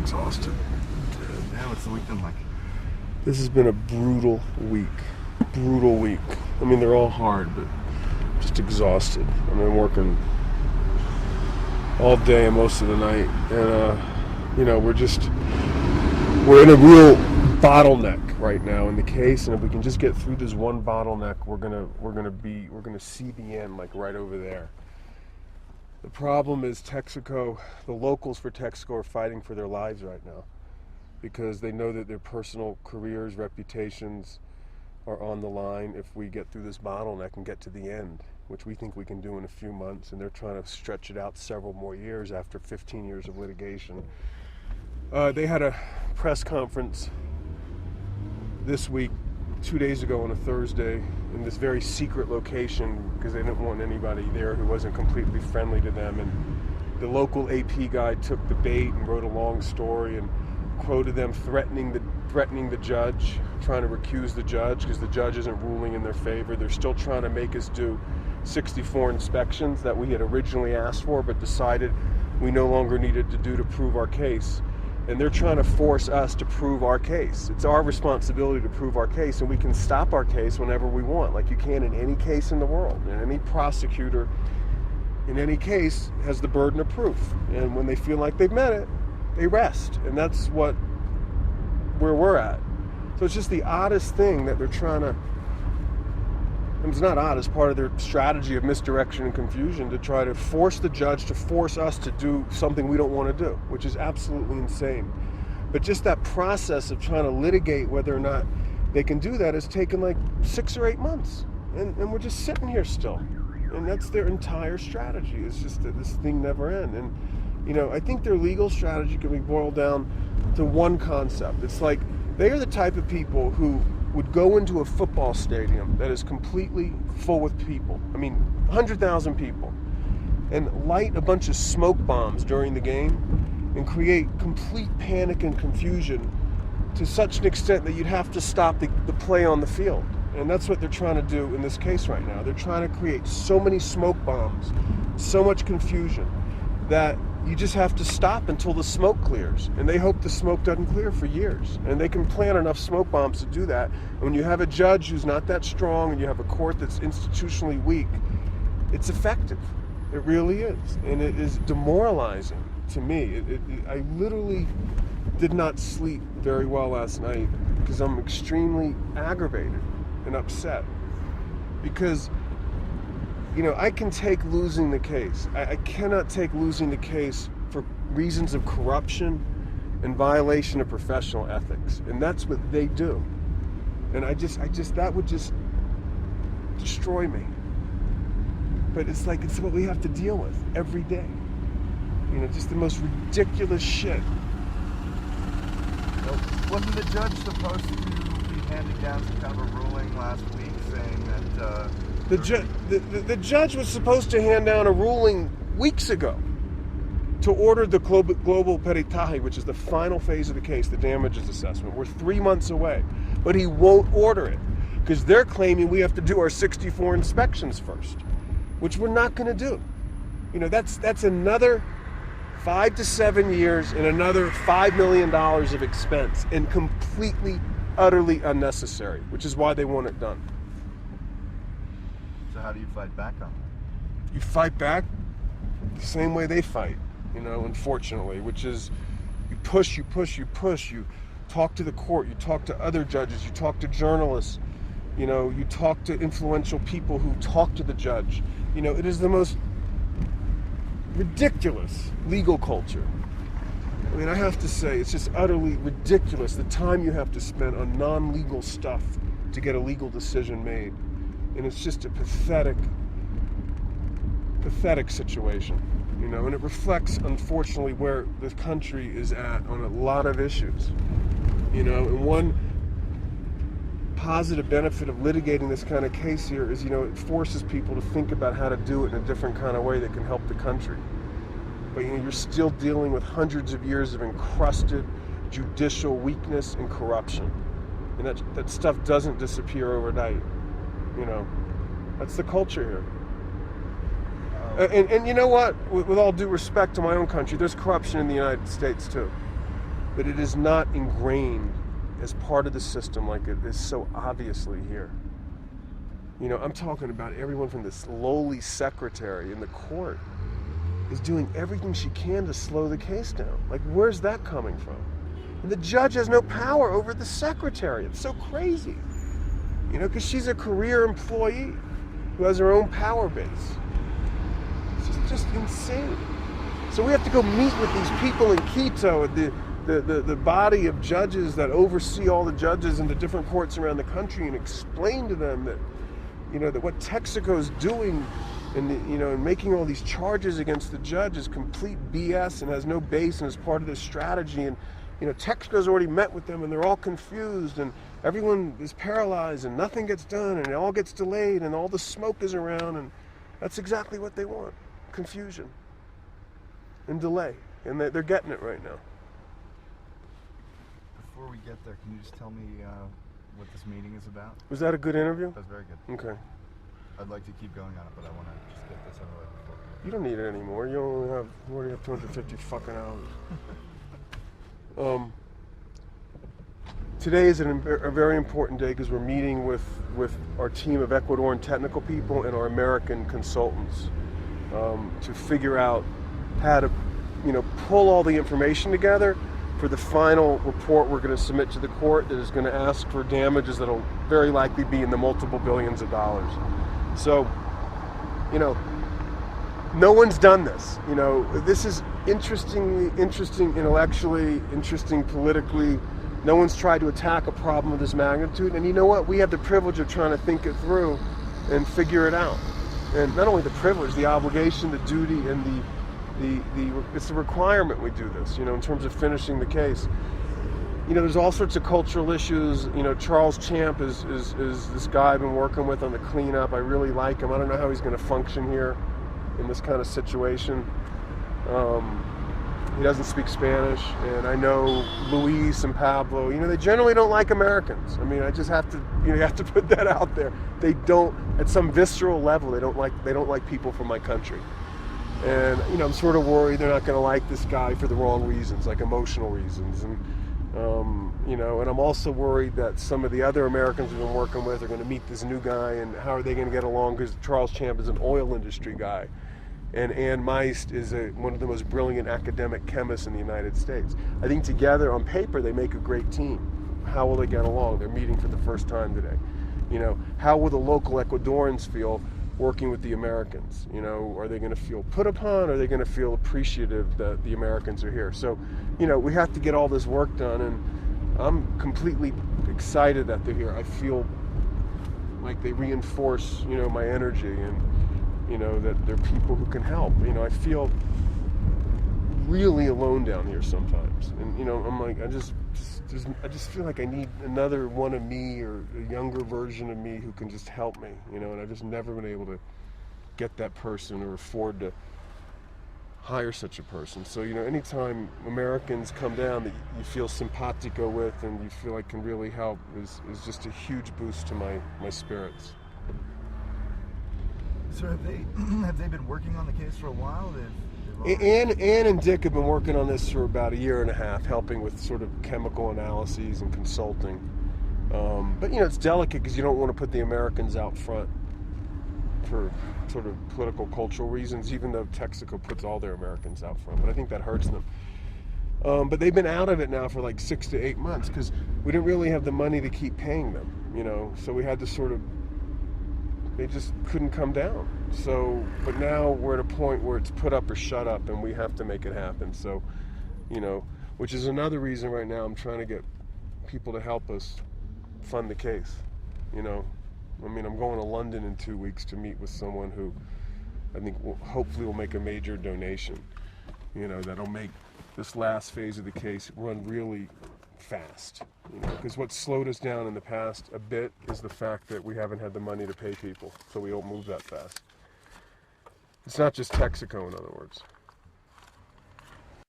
exhausted. Yeah, what's the week been like? This has been a brutal week. Brutal week. I mean, they're all hard, but just exhausted. I mean, I'm working all day and most of the night, and we're in a real bottleneck right now in the case, and if we can just get through this one bottleneck, we're gonna see the end, like right over there. The problem is Texaco, the locals for Texaco are fighting for their lives right now because they know that their personal careers, reputations are on the line if we get through this bottleneck and get to the end, which we think we can do in a few months, and they're trying to stretch it out several more years after 15 years of litigation. They had a press conference this week, 2 days ago on a Thursday, in this very secret location because they didn't want anybody there who wasn't completely friendly to them. And the local AP guy took the bait and wrote a long story and quoted them threatening the judge, trying to recuse the judge because the judge isn't ruling in their favor. They're still trying to make us do 64 inspections that we had originally asked for but decided we no longer needed to do to prove our case. And they're trying to force us to prove our case. It's our responsibility to prove our case, and we can stop our case whenever we want, like you can in any case in the world. And any prosecutor in any case has the burden of proof. And when they feel like they've met it, they rest. And that's where we're at. So it's just the oddest thing that they're trying to, and it's not odd, it's part of their strategy of misdirection and confusion to try to force the judge to force us to do something we don't want to do, which is absolutely insane. But just that process of trying to litigate whether or not they can do that has taken like 6 or 8 months. And we're just sitting here still. And that's their entire strategy. It's just that this thing never ends. And, I think their legal strategy can be boiled down to one concept. It's like they are the type of people who would go into a football stadium that is completely full with people. 100,000 people. And light a bunch of smoke bombs during the game and create complete panic and confusion to such an extent that you'd have to stop the play on the field. And that's what they're trying to do in this case right now. They're trying to create so many smoke bombs, so much confusion, that you just have to stop until the smoke clears. And they hope the smoke doesn't clear for years. And they can plant enough smoke bombs to do that. And when you have a judge who's not that strong and you have a court that's institutionally weak, it's effective. It really is. And it is demoralizing to me. I literally did not sleep very well last night because I'm extremely aggravated and upset. Because I can take losing the case. I cannot take losing the case for reasons of corruption and violation of professional ethics. And that's what they do. And that would just destroy me. But it's what we have to deal with every day. Just the most ridiculous shit. Well, wasn't the judge supposed to be handing down some kind of a ruling last week saying that... The judge was supposed to hand down a ruling weeks ago to order the global peritaje, which is the final phase of the case, the damages assessment. We're 3 months away, but he won't order it because they're claiming we have to do our 64 inspections first, which we're not going to do. That's another 5 to 7 years and another $5 million of expense, and completely, utterly unnecessary, which is why they want it done. So how do you fight back on that? You fight back the same way they fight, unfortunately, which is you push, you talk to the court, you talk to other judges, you talk to journalists, you talk to influential people who talk to the judge. It is the most ridiculous legal culture. I have to say, it's just utterly ridiculous the time you have to spend on non-legal stuff to get a legal decision made. And it's just a pathetic situation, and it reflects, unfortunately, where the country is at on a lot of issues, and one positive benefit of litigating this kind of case here is, it forces people to think about how to do it in a different kind of way that can help the country. But, you're still dealing with hundreds of years of encrusted judicial weakness and corruption, and that stuff doesn't disappear overnight. That's the culture here. And you know what? With all due respect to my own country, there's corruption in the United States too. but it is not ingrained as part of the system like it is so obviously here. You know, I'm talking about everyone from this lowly secretary in the court is doing everything she can to slow the case down. Like, where's that coming from? And the judge has no power over the secretary. It's so crazy. You know, because she's a career employee who has her own power base. It's just insane. So we have to go meet with these people in Quito, the body of judges that oversee all the judges in the different courts around the country, and explain to them that, you know, that what Texaco's doing and, you know, and making all these charges against the judge is complete BS and has no base and is part of this strategy. And, you know, Texaco's already met with them and they're all confused and everyone is paralyzed and nothing gets done and it all gets delayed and all the smoke is around, and that's exactly what they want. Confusion and delay. And they're getting it right now. Before we get there, can you just tell me what this meeting is about? Was that a good interview? That was very good. Okay. I'd like to keep going on it, but I want to just get this out of the way before. You don't need it anymore. You already have 250 fucking hours. Today is a very important day because we're meeting with our team of Ecuadorian technical people and our American consultants to figure out how to, you know, pull all the information together for the final report we're going to submit to the court that is going to ask for damages that will very likely be in the multiple billions of dollars. So, you know, no one's done this. You know, this is interesting intellectually, interesting politically. No one's tried to attack a problem of this magnitude. And you know what? We have the privilege of trying to think it through and figure it out. And not only the privilege, the obligation, the duty, and it's the requirement we do this, you know, in terms of finishing the case. You know, there's all sorts of cultural issues. You know, Charles Champ is this guy I've been working with on the cleanup. I really like him. I don't know how he's going to function here in this kind of situation. He doesn't speak Spanish, and I know Luis and Pablo, you know, they generally don't like Americans. I mean, I just have to, you know, you have to put that out there. They don't, at some visceral level, they don't like people from my country. And, you know, I'm sort of worried they're not going to like this guy for the wrong reasons, like emotional reasons. And, you know, and I'm also worried that some of the other Americans we've been working with are going to meet this new guy, and how are they going to get along, because Charles Champ is an oil industry guy. And Ann Meist is one of the most brilliant academic chemists in the United States. I think together, on paper, they make a great team. How will they get along? They're meeting for the first time today. You know, how will the local Ecuadorians feel working with the Americans? You know, are they going to feel put upon? Or are they going to feel appreciative that the Americans are here? So, you know, we have to get all this work done, and I'm completely excited that they're here. I feel like they reinforce, you know, my energy, and, you know, that they're people who can help. You know, I feel really alone down here sometimes, and, you know, I'm like, I just feel like I need another one of me, or a younger version of me who can just help me, you know, and I've just never been able to get that person or afford to hire such a person. So, you know, anytime Americans come down that you feel simpatico with and you feel like can really help is just a huge boost to my spirits. So have they been working on the case for a while? Ann and Dick have been working on this for about 1.5 years, helping with sort of chemical analyses and consulting. But, you know, it's delicate because you don't want to put the Americans out front for sort of political, cultural reasons, even though Texaco puts all their Americans out front. But I think that hurts them. But they've been out of it now for like 6 to 8 months because we didn't really have the money to keep paying them, you know, so we had to sort of, they just couldn't come down. So, but now we're at a point where it's put up or shut up, and we have to make it happen. So, you know, which is another reason right now I'm trying to get people to help us fund the case. You know, I mean, I'm going to London in 2 weeks to meet with someone who I think hopefully will make a major donation, you know, that'll make this last phase of the case run really fast, you know, because what slowed us down in the past a bit is the fact that we haven't had the money to pay people, so we don't move that fast. It's not just Texaco, in other words.